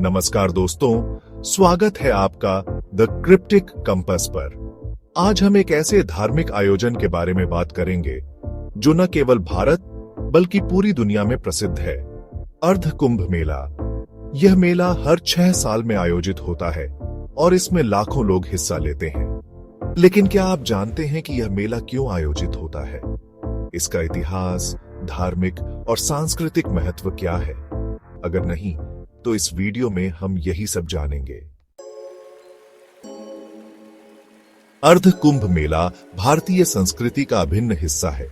नमस्कार दोस्तों, स्वागत है आपका द क्रिप्टिक कंपस पर। आज हम एक ऐसे धार्मिक आयोजन के बारे में बात करेंगे जो न केवल भारत बल्कि पूरी दुनिया में प्रसिद्ध है। अर्ध कुंभ मेला। यह मेला हर 6 साल में आयोजित होता है और इसमें लाखों लोग हिस्सा लेते हैं। लेकिन क्या आप जानते हैं कि यह मेला क्यों आयोजित होता है? इसका इतिहास, धार्मिक और सांस्कृतिक महत्व क्या है? अगर नहीं तो इस वीडियो में हम यही सब जानेंगे। अर्ध कुंभ मेला भारतीय संस्कृति का अभिन्न हिस्सा है।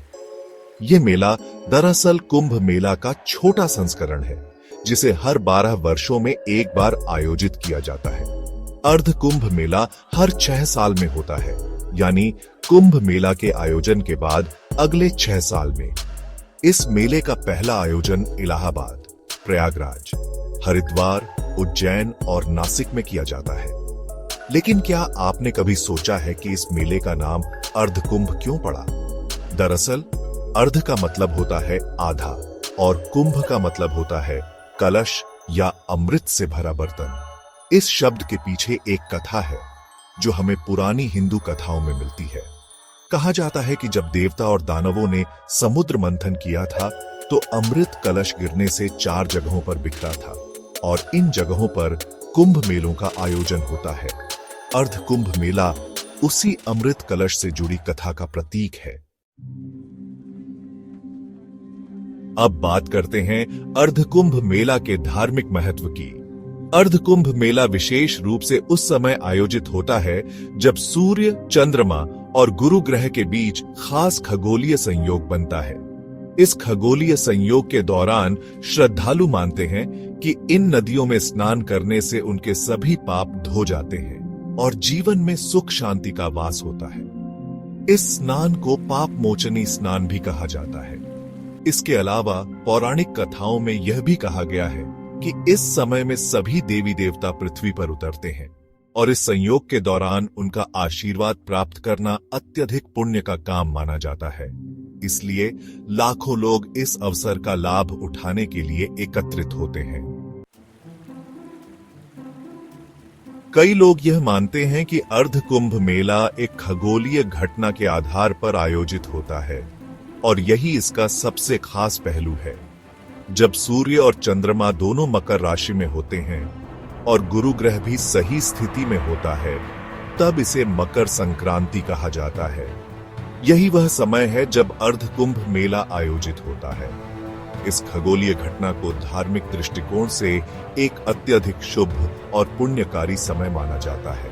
यह मेला दरअसल कुंभ मेला का छोटा संस्करण है, जिसे हर 12 वर्षों में एक बार आयोजित किया जाता है। अर्ध कुंभ मेला हर 6 साल में होता है, यानी कुंभ मेला के आयोजन के बाद अगले 6 साल में। इस मेले का पहला आयोजन इलाहाबाद, प्रयागराज, हरिद्वार, उज्जैन और नासिक में किया जाता है। लेकिन क्या आपने कभी सोचा है कि इस मेले का नाम अर्ध कुंभ क्यों पड़ा? दरअसल अर्ध का मतलब होता है आधा और कुंभ का मतलब होता है कलश या अमृत से भरा बर्तन। इस शब्द के पीछे एक कथा है जो हमें पुरानी हिंदू कथाओं में मिलती है। कहा जाता है कि जब देवता और दानवों ने समुद्र मंथन किया था तो अमृत कलश गिरने से 4 जगहों पर बिखरा था और इन जगहों पर कुंभ मेलों का आयोजन होता है। अर्ध कुंभ मेला उसी अमृत कलश से जुड़ी कथा का प्रतीक है। अब बात करते हैं अर्ध कुंभ मेला के धार्मिक महत्व की। अर्ध कुंभ मेला विशेष रूप से उस समय आयोजित होता है जब सूर्य, चंद्रमा और गुरु ग्रह के बीच खास खगोलीय संयोग बनता है। इस खगोलीय संयोग के दौरान श्रद्धालु मानते हैं कि इन नदियों में स्नान करने से उनके सभी पाप धो जाते हैं और जीवन में सुख शांति का वास होता है। इस स्नान को पाप मोचनी स्नान भी कहा जाता है। इसके अलावा पौराणिक कथाओं में यह भी कहा गया है कि इस समय में सभी देवी देवता पृथ्वी पर उतरते हैं और इस संयोग के दौरान उनका आशीर्वाद प्राप्त करना अत्यधिक पुण्य का काम माना जाता है। इसलिए लाखों लोग इस अवसर का लाभ उठाने के लिए एकत्रित होते हैं। कई लोग यह मानते हैं कि अर्ध कुंभ मेला एक खगोलीय घटना के आधार पर आयोजित होता है और यही इसका सबसे खास पहलू है। जब सूर्य और चंद्रमा दोनों मकर राशि में होते हैं और गुरु ग्रह भी सही स्थिति में होता है, तब इसे मकर संक्रांति कहा जाता है। यही वह समय है जब अर्ध कुंभ मेला आयोजित होता है। इस खगोलीय घटना को धार्मिक दृष्टिकोण से एक अत्यधिक शुभ और पुण्यकारी समय माना जाता है।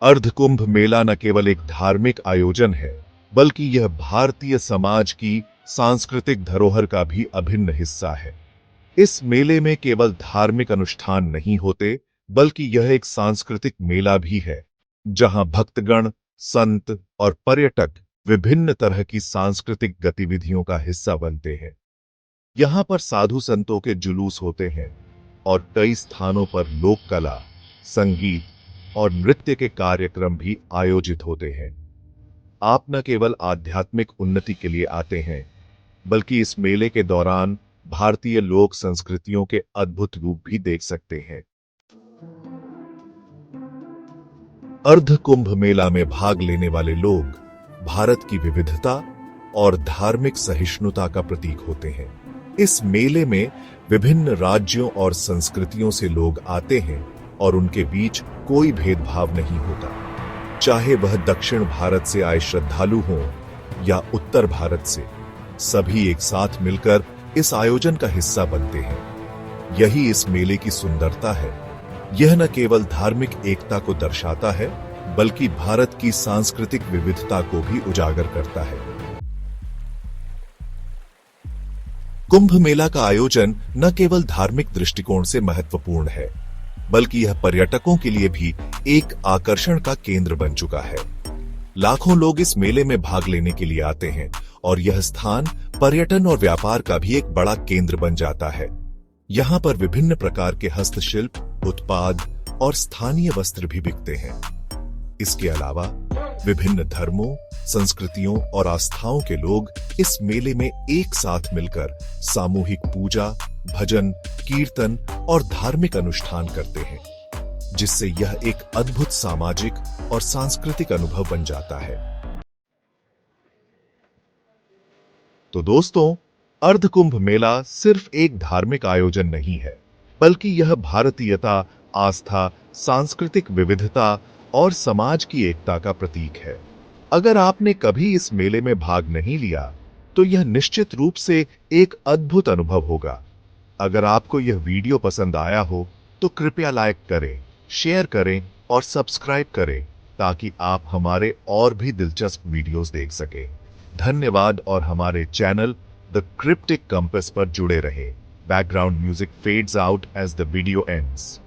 अर्ध कुंभ मेला न केवल एक धार्मिक आयोजन है, बल्कि यह भारतीय समाज की सांस्कृतिक धरोहर का भी अभिन्न हिस्सा है। इस मेले में केवल धार्मिक अनुष्ठान नहीं होते, बल्कि यह एक सांस्कृतिक मेला भी है, जहां भक्तगण, संत और पर्यटक विभिन्न तरह की सांस्कृतिक गतिविधियों का हिस्सा बनते हैं। यहां पर साधु संतों के जुलूस होते हैं और कई स्थानों पर लोक कला, संगीत और नृत्य के कार्यक्रम भी आयोजित होते हैं। आप न केवल आध्यात्मिक उन्नति के लिए आते हैं, बल्कि इस मेले के दौरान भारतीय लोक संस्कृतियों के अद्भुत रूप भी देख सकते हैं। अर्ध कुंभ मेला में भाग लेने वाले लोग भारत की विविधता और धार्मिक सहिष्णुता का प्रतीक होते हैं। इस मेले में विभिन्न राज्यों और संस्कृतियों से लोग आते हैं और उनके बीच कोई भेदभाव नहीं होता। चाहे वह दक्षिण भारत से आए श्रद्धालु हों या उत्तर भारत से, सभी एक साथ मिलकर इस आयोजन का हिस्सा बनते हैं। यही इस मेले की सुंदरता है। यह न केवल धार्मिक एकता को दर्शाता है, बल्कि भारत की सांस्कृतिक विविधता को भी उजागर करता है। कुंभ मेला का आयोजन न केवल धार्मिक दृष्टिकोण से महत्वपूर्ण है, बल्कि यह पर्यटकों के लिए भी एक आकर्षण का केंद्र बन चुका है। लाखों लोग इस मेले में भाग लेने के लिए आते हैं और यह स्थान पर्यटन और व्यापार का भी एक बड़ा केंद्र बन जाता है। यहाँ पर विभिन्न प्रकार के हस्तशिल्प, उत्पाद और स्थानीय वस्त्र भी बिकते हैं। इसके अलावा विभिन्न धर्मों, संस्कृतियों और आस्थाओं के लोग इस मेले में एक साथ मिलकर सामूहिक पूजा, भजन, कीर्तन और धार्मिक अनुष्ठान करते हैं, जिससे यह एक अद्भुत सामाजिक और सांस्कृतिक अनुभव बन जाता है। तो दोस्तों, अर्ध कुंभ मेला सिर्फ एक धार्मिक आयोजन नहीं है, बल्कि यह भारतीयता, आस्था, सांस्कृतिक विविधता और समाज की एकता का प्रतीक है। अगर आपने कभी इस मेले में भाग नहीं लिया, तो यह निश्चित रूप से एक अद्भुत अनुभव होगा। अगर आपको यह वीडियो पसंद आया हो, तो कृपया लाइक करें, शेयर करें और सब्सक्राइब करें, ताकि आप हमारे और भी दिलचस्प वीडियोस देख सकें। धन्यवाद और हमारे चैनल द क्रिप्टिक कंपास पर जुड़े रहें। Background music fades out as the video ends.